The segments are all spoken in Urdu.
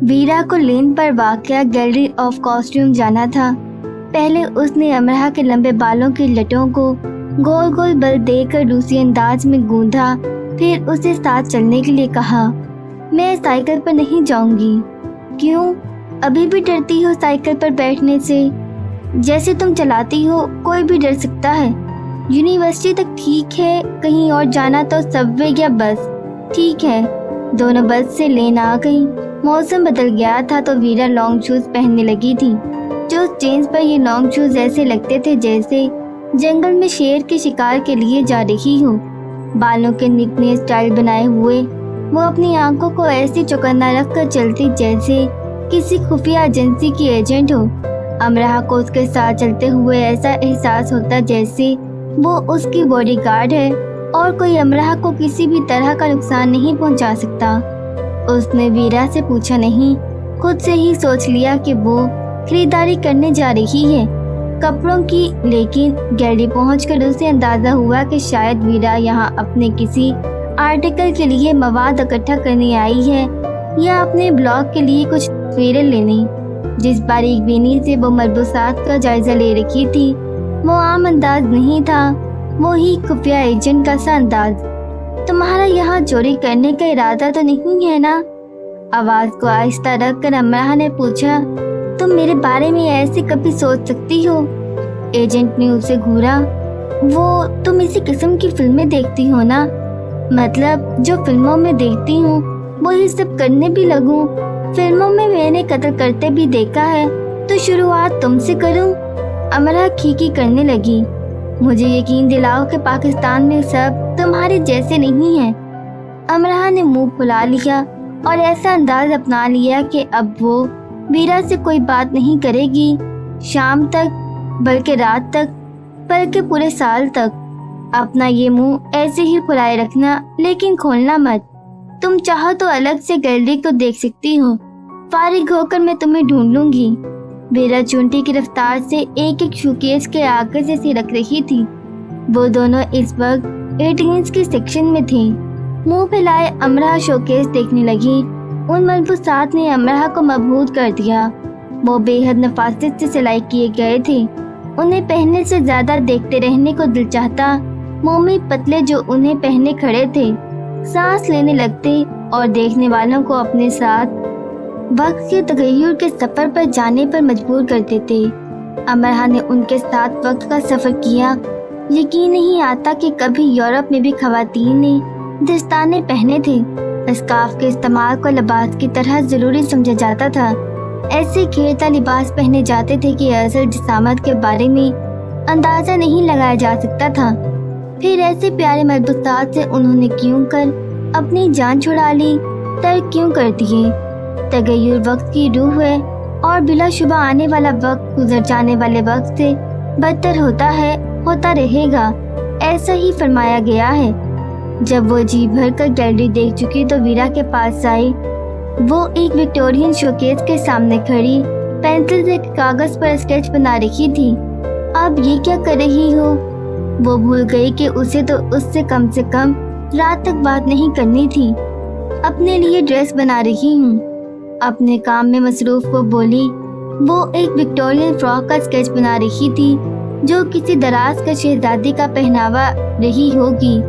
ویرا کو لین پر واقع گیلری آف کاسٹیوم جانا تھا۔ پہلے اس نے امرا کے لمبے بالوں کی لٹوں کو گول گول بل دے کر روسی انداز میں گوندھا، پھر اسے ساتھ چلنے کے لیے کہا۔ میں سائیکل پر نہیں جاؤں گی۔ کیوں؟ ابھی بھی ڈرتی ہو سائیکل پر بیٹھنے سے؟ جیسے تم چلاتی ہو کوئی بھی ڈر سکتا ہے۔ یونیورسٹی تک ٹھیک ہے، کہیں اور جانا تو سب وے یا بس۔ ٹھیک ہے۔ دونوں بس سے لین آ گئی۔ موسم بدل گیا تھا تو ویرا لانگ شوز پہننے لگی تھی۔ جو جینس پر یہ لانگ شوز ایسے لگتے تھے جیسے جنگل میں شیر کے شکار کے لیے جا رہی ہو۔ بالوں کے نکنے اسٹائل بنائے ہوئے وہ اپنی آنکھوں کو ایسی چوکنا رکھ کر چلتی جیسے کسی خفیہ ایجنسی کی ایجنٹ ہو۔ امرا کو اس کے ساتھ چلتے ہوئے ایسا احساس ہوتا جیسے وہ اس کی باڈی گارڈ ہے اور کوئی امرا کو کسی بھی طرح کا نقصان نہیں پہنچا سکتا۔ اس نے ویرا سے پوچھا نہیں، خود سے ہی سوچ لیا کہ وہ خریداری کرنے جا رہی ہے کپڑوں کی، لیکن گیلری پہنچ کر اسے اندازہ ہوا کہ شاید ویرا یہاں اپنے کسی آرٹیکل کے لیے مواد اکٹھا کرنے آئی ہے یا اپنے بلاگ کے لیے کچھ تصویریں لینے۔ جس باریک بینی سے وہ ملبوسات کا جائزہ لے رکھی تھی وہ عام انداز نہیں تھا، وہی خفیہ ایجنٹ کا سا انداز۔ تمہارا یہاں چوری کرنے کا ارادہ تو نہیں ہے نا؟ آواز کو آہستہ رکھ کر امرا نے پوچھا۔ تم میرے بارے میں ایسے کبھی سوچ سکتی ہو؟ ایجنٹ نے اسے گھورا۔ وہ تم اسی قسم کی فلمیں دیکھتی ہو نا؟ مطلب جو فلموں میں دیکھتی ہوں وہی سب کرنے بھی لگوں؟ فلموں میں میں نے قتل کرتے بھی دیکھا ہے تو شروعات تم سے کروں؟ امرا کھیکی کرنے لگی۔ مجھے یقین دلاؤ کہ پاکستان میں سب تمہارے جیسے نہیں ہیں۔ امرا نے منہ پھلا لیا اور ایسا انداز اپنا لیا کہ اب وہ ویرا سے کوئی بات نہیں کرے گی، شام تک، بلکہ رات تک، بلکہ پورے سال تک۔ اپنا یہ منہ ایسے ہی پھلائے رکھنا، لیکن کھولنا مت۔ تم چاہو تو الگ سے گیلری کو دیکھ سکتی ہو، فارغ ہو کر میں تمہیں ڈھونڈ لوں گی۔ ویرا چونٹی کی رفتار سے ایک ایک شوکیس کے آگے سے رکھ رہی تھی۔ وہ دونوں اس وقت 18 کے سیکشن میں تھے۔ منہ پھیلائے امرا شوکیس دیکھنے لگی۔ ان ملبوسات نے امرا کو مبہوت کر دیا۔ وہ بے حد نفاست سے سلائی کیے گئے تھے، انہیں پہننے سے زیادہ دیکھتے رہنے کو دل چاہتا۔ مومی پتلے جو انہیں پہنے کھڑے تھے سانس لینے لگتے اور دیکھنے والوں کو اپنے ساتھ وقت کے تغیر کے سفر پر جانے پر مجبور کر دیتے۔ امرا نے ان کے ساتھ وقت کا سفر کیا۔ یقین نہیں آتا کہ کبھی یورپ میں بھی خواتین نے دستانے پہنے تھے۔ اسکارف کے استعمال کو لباس کی طرح ضروری سمجھا جاتا تھا۔ ایسے گھیرتا لباس پہنے جاتے تھے کہ اصل جسامت کے بارے میں اندازہ نہیں لگایا جا سکتا تھا۔ پھر ایسے پیارے ملبوسات سے انہوں نے کیوں کر اپنی جان چھڑا لی، ترک کیوں کر دیے؟ تغیر وقت کی روح ہے اور بلا شبہ آنے والا وقت گزر جانے والے وقت سے بدتر ہوتا ہے، ہوتا رہے گا، ایسا ہی فرمایا گیا ہے۔ جب وہ جی بھر کر گیلری دیکھ چکی تو ویرا کے پاس آئی۔ وہ ایک وکٹورین شوکیس کے سامنے کھڑی پینسل سے کاغذ پر اسکیچ بنا رہی تھی۔ اب یہ کیا کر رہی ہو؟ وہ بھول گئی کہ اسے تو اس سے کم رات تک بات نہیں کرنی تھی۔ اپنے لیے ڈریس بنا رہی ہوں، اپنے کام میں مصروف کو بولی۔ وہ ایک وکٹورین فراک کا اسکیچ بنا رہی تھی جو کسی دراز کا شہزادی کا پہناوا رہی ہوگی۔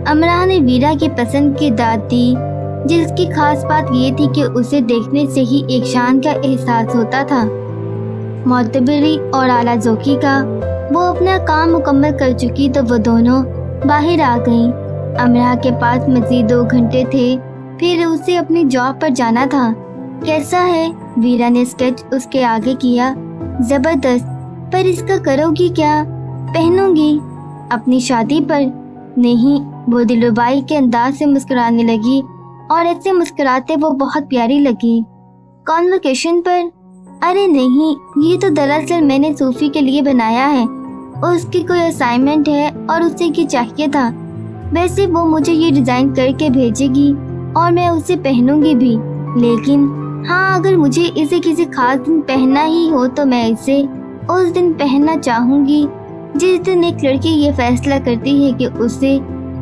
امرا نے ویرا کی پسند کی داد دی، جس کی خاص بات یہ تھی کہ اسے دیکھنے سے ہی ایک شان کا احساس ہوتا تھا، معتبری اور اعلیٰ ذوقی کا۔ وہ اپنا کام مکمل کر چکی تو وہ دونوں باہر آ گئیں۔ امرا کے پاس مزید 2 گھنٹے تھے، پھر اسے اپنی جاب پر جانا تھا۔ کیسا ہے؟ ویرا نے اسکیچ اس کے آگے کیا۔ زبردست، پر اس کا کرو گی کیا؟ پہنوں گی اپنی شادی پر؟ نہیں، وہ دلربائی کے انداز سے مسکرانے لگی اور ایسے مسکراتے وہ بہت پیاری لگی۔ کانوکیشن پر؟ ارے نہیں، یہ تو دراصل میں نے صوفی کے لیے بنایا ہے۔ اس کی کوئی اسائنمنٹ ہے اور اسے یہ چاہیے تھا۔ ویسے وہ مجھے یہ ڈیزائن کر کے بھیجے گی اور میں اسے پہنوں گی بھی، لیکن ہاں، اگر مجھے اسے کسی خاص دن پہننا ہی ہو تو میں اسے اس دن پہننا چاہوں گی جس دن ایک لڑکی یہ فیصلہ کرتی ہے کہ اسے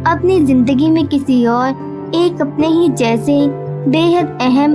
اپنی زندگی میں کسی اور ایک اپنے ہی جیسے بے حد اہم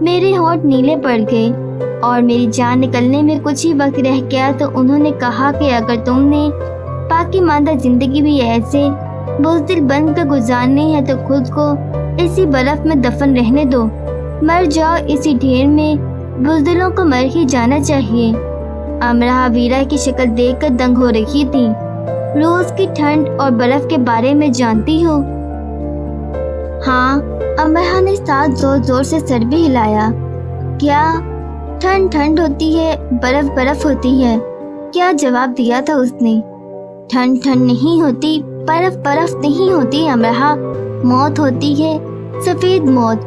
میرے ہونٹ نیلے پڑ گئے اور میری جان نکلنے میں کچھ ہی وقت رہ گیا تو انہوں نے کہا کہ اگر تم نے باقی ماندہ زندگی بھی ایسے بزدل بن کر گزارنی ہے تو خود کو اسی برف میں دفن رہنے دو، مر جاؤ اسی ڈھیر میں، بزدلوں کو مر ہی جانا چاہیے۔ امرا ویرا کی شکل دیکھ کر دنگ ہو رہی تھی۔ روز کی ٹھنڈ اور برف کے بارے میں جانتی ہو؟ ہاں، امرا نے ساتھ زور زور سے سر بھی ہلایا۔ کیا ٹھنڈ ٹھنڈ ہوتی ہے، برف برف ہوتی ہے؟ کیا جواب دیا تھا اس نے۔ ٹھنڈ ٹھنڈ نہیں ہوتی، برف برف نہیں ہوتی امرا، موت ہوتی ہے، سفید موت۔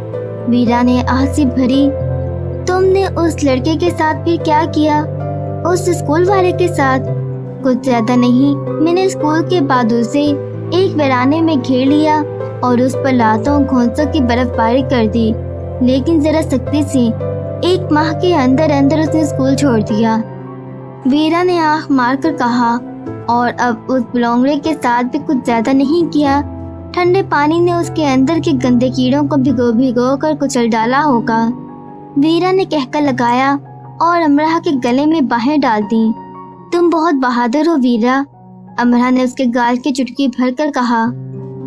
ویرا نے آہ سے بھری۔ تم نے اس لڑکے کے ساتھ پھر کیا کیا؟ اس اسکول والے کے ساتھ؟ کچھ زیادہ نہیں، میں نے اسکول کے بعد اسے ایک ویرانے میں گھیر لیا اور اس پر لاتوں گھونسوں کی برف باری کر دی، لیکن ذرا سختی سے۔ 1 ماہ کے اندر اندر اس نے اسکول چھوڑ دیا۔ ویرا نے آنکھ مار کر کہا، اور اب اس بلونگڑے کے ساتھ بھی کچھ زیادہ نہیں کیا؟ ٹھنڈے پانی نے اس کے اندر کے گندے کیڑوں کو بھگو بھگو کر کچل ڈالا ہوگا۔ ویرا نے کہکا لگایا اور امرا کے گلے میں باہیں ڈال دیں۔ تم بہت بہادر ہو ویرا، امرا نے اس کے گال کی چٹکی بھر کر کہا۔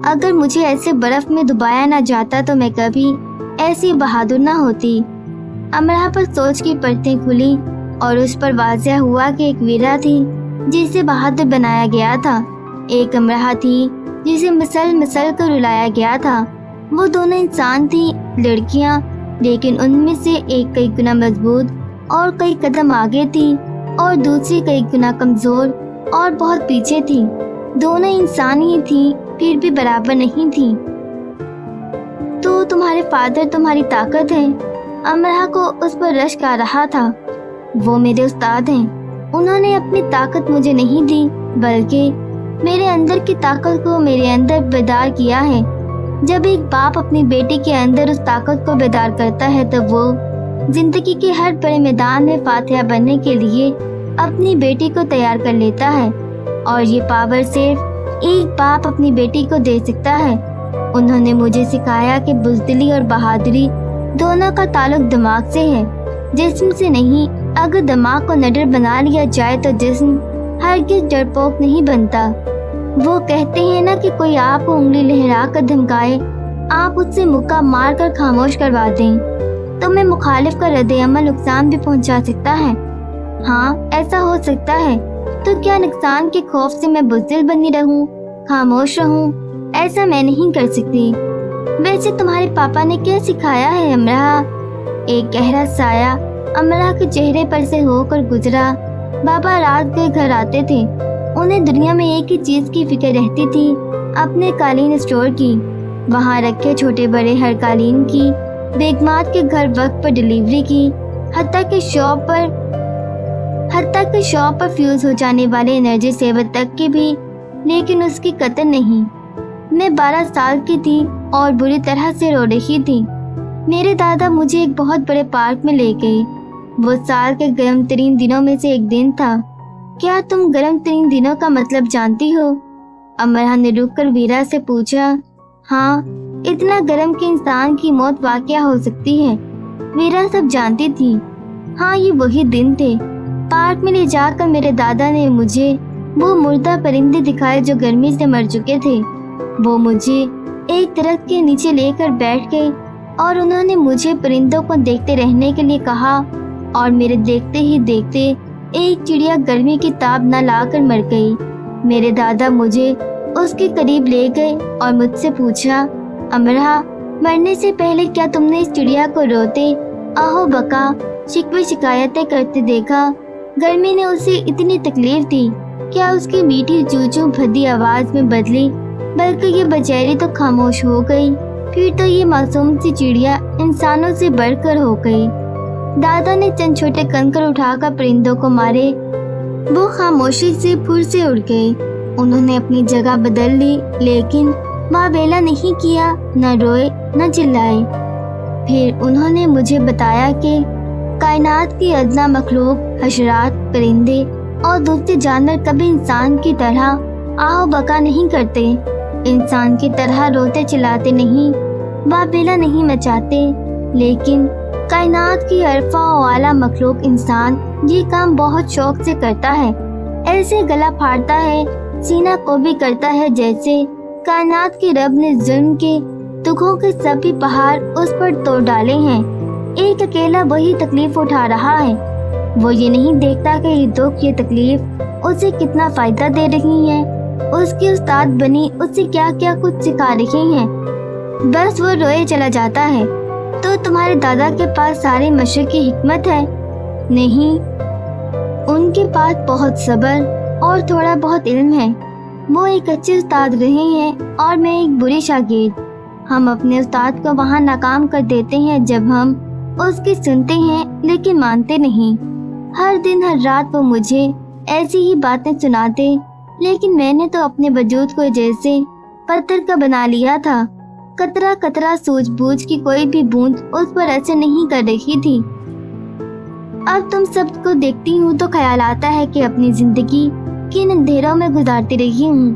اگر مجھے ایسے برف میں دبایا نہ جاتا تو میں کبھی ایسی بہادر نہ ہوتی۔ امرا پر سوچ کی پرتیں کھلی اور اس پر واضح ہوا کہ ایک ویرا تھی جسے بہادر بنایا گیا تھا، ایک امرا تھی جسے مسل مسل کر رلایا گیا تھا۔ وہ دونوں انسان تھی، لڑکیاں، لیکن ان میں سے ایک کئی گنا مضبوط اور کئی قدم آگے تھی اور دوسری کئی گنا کمزور اور بہت پیچھے تھی۔ دونوں انسان ہی تھیں، پھر بھی برابر نہیں تھیں۔ تو تمہارے فادر تمہاری طاقت ہے؟ امرا کو اس پر رشک آ رہا تھا۔ وہ میرے استاد ہیں، انہوں نے اپنی طاقت مجھے نہیں دی بلکہ میرے اندر کی طاقت کو میرے اندر بیدار کیا ہے۔ جب ایک باپ اپنی بیٹی کے اندر اس طاقت کو بیدار کرتا ہے تو وہ زندگی کے ہر بڑے میدان میں فاتحہ بننے کے لیے اپنی بیٹی کو تیار کر لیتا ہے، اور یہ پاور صرف ایک باپ اپنی بیٹی کو دے سکتا ہے۔ انہوں نے مجھے سکھایا کہ بزدلی اور بہادری دونوں کا تعلق دماغ سے ہے، جسم سے نہیں۔ اگر دماغ کو نڈر بنا لیا جائے تو جسم ہرگز ڈرپوک نہیں بنتا۔ وہ کہتے ہیں نا کہ کوئی آپ کو انگلی لہرا کر دھمکائے، آپ اس سے مکہ مار کر خاموش کروا دیں، تو میں مخالف کا رد عمل نقصان بھی پہنچا سکتا ہے۔ ہاں، ایسا ہو سکتا ہے۔ تو کیا نقصان کے خوف سے میں بزدل بنی رہوں، خاموش رہوں؟ ایسا میں نہیں کر سکتی۔ ویسے تمہارے پاپا نے کیا سکھایا ہے امرا؟ ایک گہرا سایہ امرا کے چہرے پر سے ہو کر گزرا۔ بابا رات کے گھر آتے تھے، انہیں دنیا میں ایک ہی چیز کی فکر رہتی تھی، اپنے قالین اسٹور کی، وہاں رکھے چھوٹے بڑے ہر قالین کی، بیگمات کے گھر وقت پر ڈیلیوری کی، حتیٰ کہ شاپ پر فیوز ہو جانے والے انرجی سیور تک کی بھی، لیکن اس کی قدر نہیں۔ میں 12 سال کی تھی اور بری طرح سے رو رہی تھی۔ میرے دادا مجھے ایک بہت بڑے پارک میں لے گئے۔ وہ سال کے گرم ترین دنوں میں سے ایک دن تھا۔ کیا تم گرم ترین دنوں کا مطلب جانتی ہو؟ امرا نے رک کر ویرا سے پوچھا۔ ہاں، اتنا گرم کہ انسان کی موت واقع ہو سکتی ہے۔ ویرا سب جانتی تھی۔ ہاں، یہ وہی دن تھے۔ پارک میں لے جا کر میرے دادا نے مجھے وہ مردہ پرندے دکھائے جو گرمی سے مر چکے تھے۔ وہ مجھے ایک درخت کے نیچے لے کر بیٹھ گئے اور انہوں نے مجھے پرندوں کو دیکھتے رہنے کے لیے کہا، اور میرے دیکھتے ہی دیکھتے ایک چڑیا گرمی کی تاب نہ لا کر مر گئی۔ میرے دادا مجھے اس کے قریب لے گئے اور مجھ سے پوچھا، امرا، مرنے سے پہلے کیا تم نے اس چڑیا کو روتے، آہو بکا، شکوے شکایتیں کرتے دیکھا؟ گرمی نے اسے اتنی تکلیف دی، کیا اس کی میٹھی چوچو بھدی آواز میں بدلی، بلکہ یہ بچیری تو خاموش ہو گئی۔ پھر تو یہ معصوم سی چڑیا انسانوں سے بڑھ کر ہو گئی۔ دادا نے چند چھوٹے کنکر اٹھا کر پرندوں کو مارے، وہ خاموشی سے پھر سے اڑ گئے۔ انہوں نے اپنی جگہ بدل لی، لیکن واویلا نہیں کیا، نہ روئے نہ چلائے۔ پھر انہوں نے مجھے بتایا کہ کائنات کی ادنا مخلوق، حشرات، پرندے اور دوسرے جانور کبھی انسان کی طرح آہو بکا نہیں کرتے، انسان کی طرح روتے چلاتے نہیں، واویلا نہیں مچاتے، لیکن کائنات کی عرفہ و اعلیٰ مخلوق انسان یہ کام بہت شوق سے کرتا ہے، ایسے گلا پھاڑتا ہے، سینہ کو بھی کرتا ہے جیسے کائنات کے رب نے ظلم کے دکھوں کے سبھی پہاڑ اس پر توڑ ڈالے ہیں۔ ایک اکیلا وہی تکلیف اٹھا رہا ہے، وہ یہ نہیں دیکھتا کہ یہ دکھ، یہ تکلیف اسے کتنا فائدہ دے رہی ہے، اس کی استاد بنی اسے کیا کیا کچھ سکھا رہی ہیں۔ بس وہ روئے چلا جاتا ہے۔ تو تمہارے دادا کے پاس ساری مشرق کی حکمت ہے؟ نہیں، ان کے پاس بہت صبر اور تھوڑا بہت علم ہے۔ وہ ایک اچھے استاد رہے ہیں اور میں ایک بری شاگرد۔ ہم اپنے استاد کو وہاں ناکام کر دیتے ہیں جب ہم اس کی سنتے ہیں لیکن مانتے نہیں۔ ہر دن ہر رات وہ مجھے ایسی ہی باتیں سناتے، لیکن میں نے تو اپنے وجود کو جیسے پتھر کا بنا لیا تھا۔ قطرہ قطرہ سوجھ بوجھ کی کوئی بھی بوند اس پر اثر نہیں کر رہی تھی۔ اب تم سب کو دیکھتی ہوں تو خیال آتا ہے کہ اپنی زندگی کن اندھیروں میں گزارتی رہی ہوں۔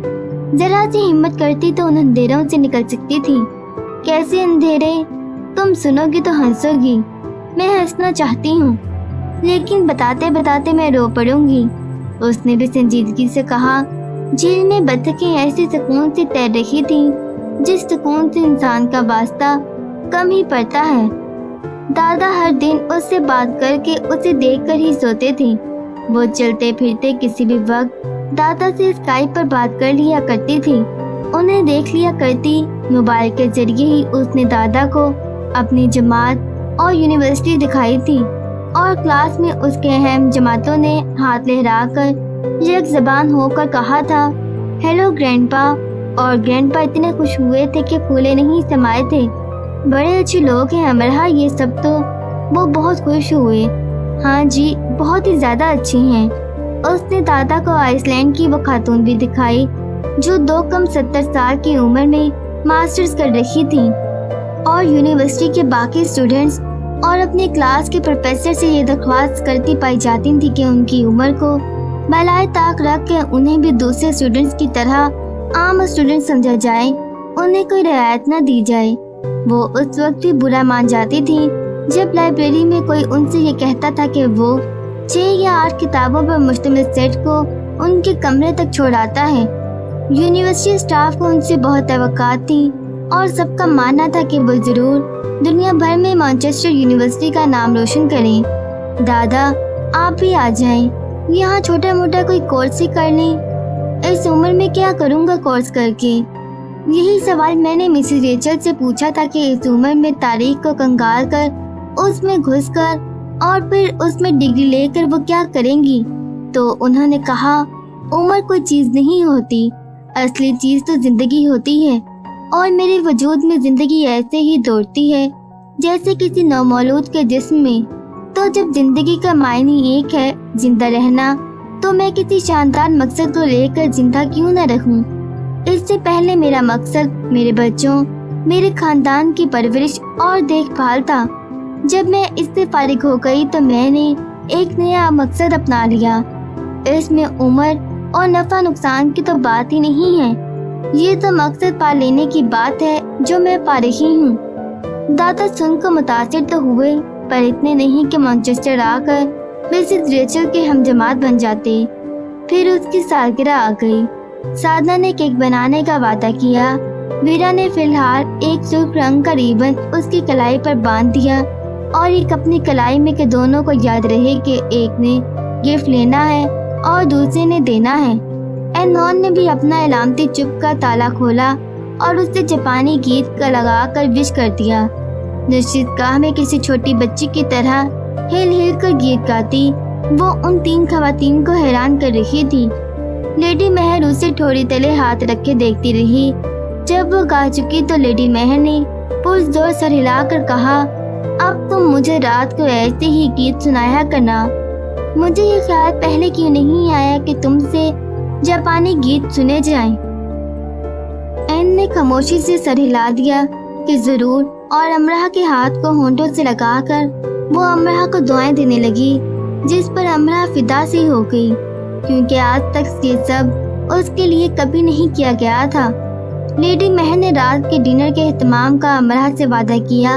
ذرا سی ہمت کرتی تو ان اندھیروں سے نکل سکتی تھی۔ کیسے اندھیرے؟ تم سنو گی تو ہنسو گی۔ میں ہنسنا چاہتی ہوں لیکن بتاتے بتاتے میں رو پڑوں گی۔ اس نے بھی سنجیدگی سے کہا، جھیل میں بطخیں ایسے سکون سے تیر رہی تھیں جس سکون سے انسان کا واسطہ کم ہی پڑتا ہے۔ دادا ہر دن اس سے بات کر کے اسے دیکھ کر ہی سوتے تھے۔ وہ چلتے پھرتے کسی بھی وقت دادا سے اسکائپ پر بات کر لیا کرتی تھی، انہیں دیکھ لیا کرتی۔ موبائل کے ذریعے ہی اس نے دادا کو اپنی جماعت اور یونیورسٹی دکھائی تھی، اور کلاس میں اس کے اہم جماعتوں نے ہاتھ لہرا کر یک زبان ہو کر کہا تھا، ہیلو گرینڈ پا، اور گرینڈ پا اتنے خوش ہوئے تھے کہ پھولے نہیں سمائے تھے۔ بڑے اچھے لوگ ہیں امرہ یہ سب۔ تو وہ بہت خوش ہوئے۔ ہاں جی، بہت ہی زیادہ اچھے ہیں۔ اس نے دادا کو آئس لینڈ کی وہ خاتون بھی دکھائی جو 2 کم 70 سال کی عمر میں ماسٹرز کر رہی تھی، اور یونیورسٹی کے باقی اسٹوڈنٹس اور اپنے کلاس کے پروفیسر سے یہ درخواست کرتی پائی جاتی تھی کہ ان کی عمر کو بالائے طاق رکھ کے انہیں بھی دوسرے اسٹوڈنٹس کی طرح عام اسٹوڈنٹ سمجھا جائے، انہیں کوئی رعایت نہ دی جائے۔ وہ اس وقت بھی برا مان جاتی تھی جب لائبریری میں کوئی ان سے یہ کہتا تھا کہ وہ 6 یا 8 کتابوں پر مشتمل سیٹ کو ان کے کمرے تک چھوڑاتا ہے۔ یونیورسٹی اسٹاف کو ان سے بہت توقعات تھی اور سب کا ماننا تھا کہ وہ ضرور دنیا بھر میں مانچسٹر یونیورسٹی کا نام روشن کریں۔ دادا آپ بھی آ جائیں، یہاں چھوٹا موٹا کوئی کورس ہی کر لیں۔ اس عمر میں کیا کروں گا کورس کر کے؟ یہی سوال میں نے مسز ریچل سے پوچھا تھا کہ اس عمر میں تاریخ کو کنگال کر اس میں گھس کر اور پھر اس میں ڈگری لے کر وہ کیا کریں گی؟ تو انہوں نے کہا، عمر کوئی چیز نہیں ہوتی، اصلی چیز تو زندگی ہوتی ہے، اور میرے وجود میں زندگی ایسے ہی دوڑتی ہے جیسے کسی نومولود کے جسم میں۔ تو جب زندگی کا معنی ایک ہے، زندہ رہنا، تو میں کسی شاندار مقصد کو لے کر زندہ کیوں نہ رہوں؟ اس سے پہلے میرا مقصد میرے بچوں، میرے خاندان کی پرورش اور دیکھ بھال تھا۔ جب میں اس سے فارغ ہو گئی تو میں نے ایک نیا مقصد اپنا لیا۔ اس میں عمر اور نفع نقصان کی تو بات ہی نہیں ہے، یہ تو مقصد پا لینے کی بات ہے جو میں پا رہی ہوں۔ دادا سن کو متاثر تو ہوئے، پر اتنے نہیں کہ مانچسٹر آ کر مسز ریچل کے ہم جماعت بن جاتے۔ پھر اس کی سالگرہ آ گئی۔ سادنا نے کیک بنانے کا وعدہ کیا۔ ویرا نے فی الحال ایک سرخ رنگ کا ریبن اس کی کلائی پر باندھ دیا اور ایک اپنی کلائی میں کہ دونوں کو یاد رہے کہ ایک نے گفٹ لینا ہے اور دوسرے نے دینا ہے۔ اینون نے بھی اپنا علامتی چپ کا تالا کھولا اور اس سے جاپانی گیت کا لگا کر وش کر دیا۔ نشست گاہ میں کسی چھوٹی بچی کی طرح ہل ہل کر گیت گاتی وہ ان 3 خواتین کو حیران کر رہی تھی۔ لیڈی مہر اسے ٹھوڑی تلے ہاتھ رکھے دیکھتی رہی۔ جب وہ گا چکی تو لیڈی مہر نے پرزور سر ہلا کر کہا، اب تم مجھے رات کو ایسے ہی گیت سنایا کرنا۔ مجھے یہ خیال پہلے کیوں نہیں آیا کہ تم سے جاپانی گیت سنے جائیں۔ این نے خاموشی سے سر ہلا دیا کہ ضرور، اور امرہ کے ہاتھ کو ہونٹوں سے لگا کر وہ امرہ کو دعائیں دینے لگی، جس پر امرہ فدا سی ہو گئی، کیونکہ آج تک یہ سب اس کے لیے کبھی نہیں کیا گیا تھا۔ لیڈی مہر نے رات کے ڈنر کے اہتمام کا امرہ سے وعدہ کیا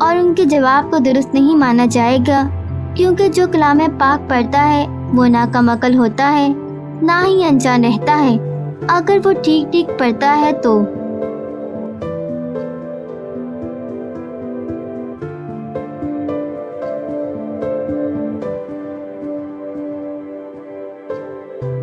اور ان کے جواب کو درست نہیں مانا جائے گا، کیونکہ جو کلام پاک پڑھتا ہے وہ نہ کم عقل ہوتا ہے نہ ہی انجان رہتا ہے۔ اگر وہ ٹھیک ٹھیک پڑھتا ہے تو